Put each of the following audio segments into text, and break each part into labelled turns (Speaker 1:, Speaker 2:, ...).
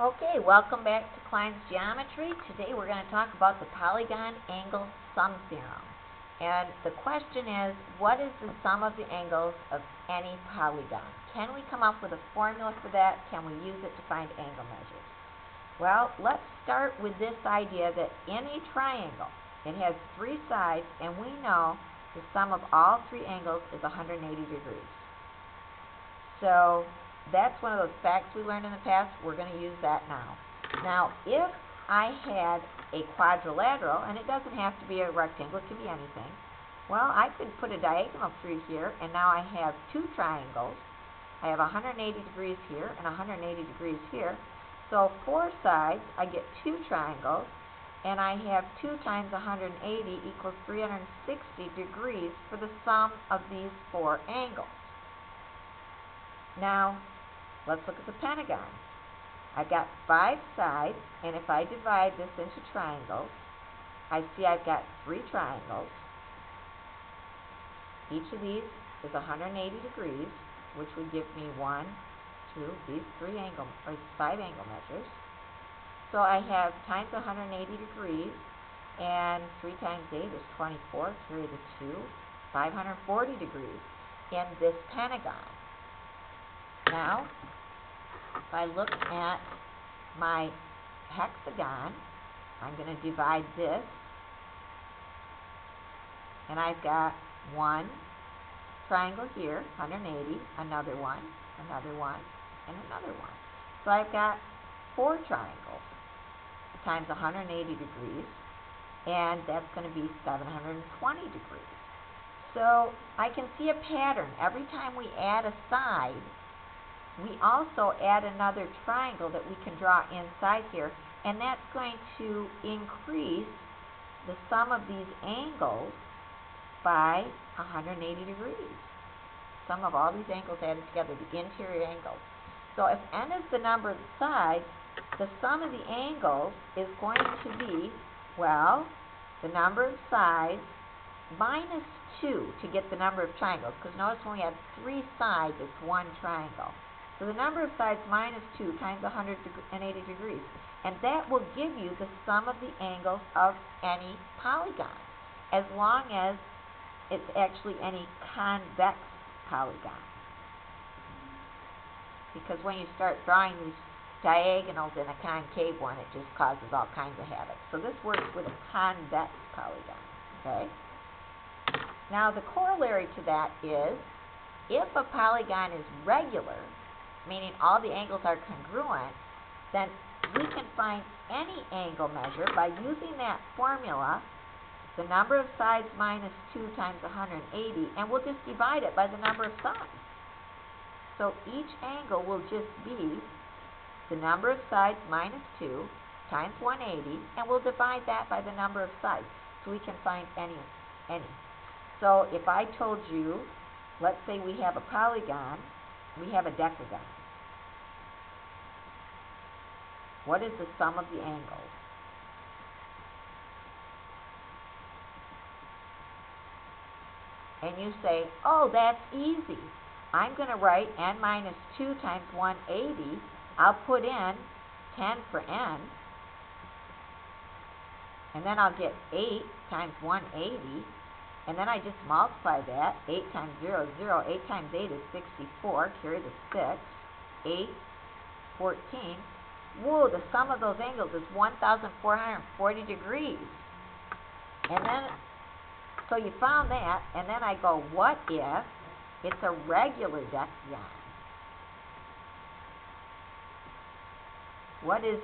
Speaker 1: Okay, welcome back to Klein's Geometry. Today we're going to talk about the Polygon Angle Sum Theorem. And the question is, what is the sum of the angles of any polygon? Can we come up with a formula for that? Can we use it to find angle measures? Well, let's start with this idea that in a triangle, it has three sides, and we know the sum of all three angles is 180 degrees. So that's one of those facts we learned in the past. We're going to use that now. Now, if I had a quadrilateral, and it doesn't have to be a rectangle, it can be anything. Well, I could put a diagonal through here, and now I have two triangles. I have 180 degrees here and 180 degrees here. So four sides, I get two triangles, and I have 2 times 180 equals 360 degrees for the sum of these four angles. Now, let's look at the pentagon. I've got 5 sides, and if I divide this into triangles, I see I've got 3 triangles. Each of these is 180 degrees, which would give me 1, 2, these 5 angle measures. So I have times 180 degrees, and 3 times 8 is 24, carry the 2, 540 degrees in this pentagon. Now, if I look at my hexagon, I'm going to divide this, and I've got 1 triangle here, 180, another one, and another one. So I've got 4 triangles times 180 degrees, and that's going to be 720 degrees. So I can see a pattern. Every time we add a side, we also add another triangle that we can draw inside here, and that's going to increase the sum of these angles by 180 degrees. Sum of all these angles added together, the interior angles. So if n is the number of the sides, the sum of the angles is going to be, well, the number of sides minus 2 to get the number of triangles, because notice when we have 3 sides, it's 1 triangle. So the number of sides minus 2 times 180 degrees. And that will give you the sum of the angles of any polygon, as long as it's actually any convex polygon. Because when you start drawing these diagonals in a concave one, it just causes all kinds of havoc. So this works with a convex polygon. Okay? Now the corollary to that is, if a polygon is regular, meaning all the angles are congruent, then we can find any angle measure by using that formula, the number of sides minus 2 times 180, and we'll just divide it by the number of sides. So each angle will just be the number of sides minus 2 times 180, and we'll divide that by the number of sides, so we can find any. So if I told you, let's say we have a polygon, we have a decagon. What is the sum of the angles? And you say, oh, that's easy. I'm going to write n minus 2 times 180. I'll put in 10 for n. And then I'll get 8 times 180. And then I just multiply that. 8 times 0 is 0. 8 times 8 is 64. Carry the 6. 8, 14. Whoa, the sum of those angles is 1,440 degrees. And then, so you found that, and then I go, what if it's a regular decagon? What is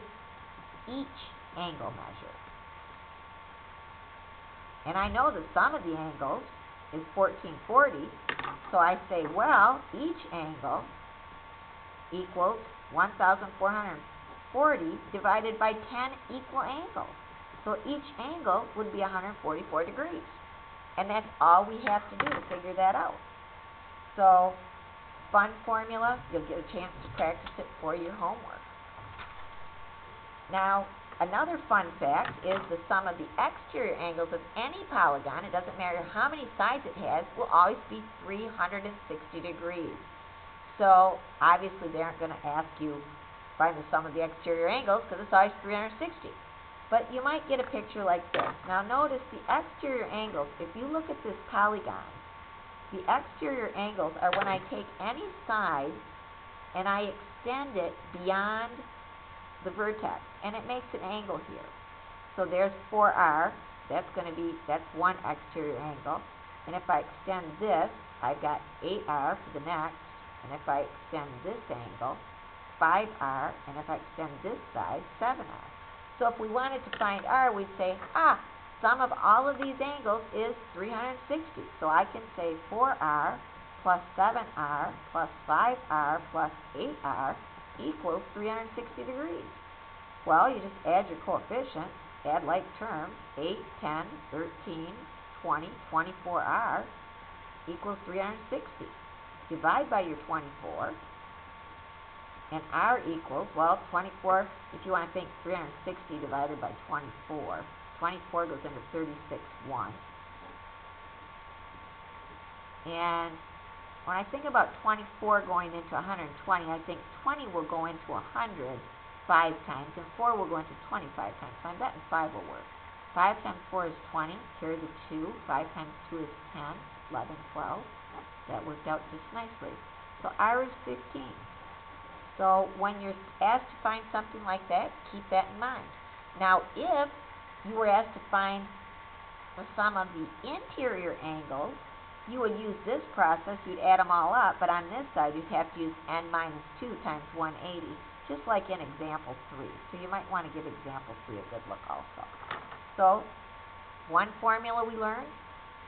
Speaker 1: each angle measure? And I know the sum of the angles is 1440, so I say, well, each angle equals 1,440 divided by 10 equal angles. So each angle would be 144 degrees. And that's all we have to do to figure that out. So, fun formula. You'll get a chance to practice it for your homework. Now, another fun fact is the sum of the exterior angles of any polygon, it doesn't matter how many sides it has, will always be 360 degrees. So obviously they aren't going to ask you find the sum of the exterior angles because it's always 360. But you might get a picture like this. Now notice the exterior angles, if you look at this polygon, the exterior angles are when I take any side and I extend it beyond the vertex, and it makes an angle here. So there's 4r, that's one exterior angle. And if I extend this, I've got 8r for the next. And if I extend this angle, 5r. And if I extend this side, 7r. So if we wanted to find r, we'd say, sum of all of these angles is 360. So I can say 4r plus 7r plus 5r plus 8r equals 360 degrees. Well, you just add your coefficients, add like terms, 8, 10, 13, 20, 24r equals 360. Divide by your 24, and r equals, well, 24, if you want to think 360 divided by 24, 24 goes into 36.1. And when I think about 24 going into 120, I think 20 will go into 100 5 times, and 4 will go into 25 times. So I'm betting 5 will work. 5 times 4 is 20. Carry the 2. 5 times 2 is 10. 11, 12. That worked out just nicely. So r is 15. So when you're asked to find something like that, keep that in mind. Now, if you were asked to find the sum of the interior angles, you would use this process. You'd add them all up, but on this side, you'd have to use n minus 2 times 180, just like in example 3. So you might want to give example 3 a good look also. So, one formula we learned,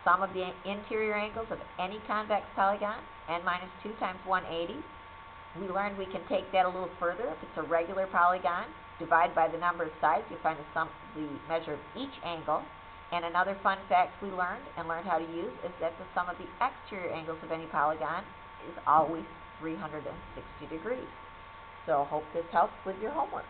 Speaker 1: sum of the interior angles of any convex polygon, n minus 2 times 180. We learned we can take that a little further. If it's a regular polygon, divide by the number of sides, you find the measure of each angle. And another fun fact we learned how to use is that the sum of the exterior angles of any polygon is always 360 degrees. So hope this helps with your homework.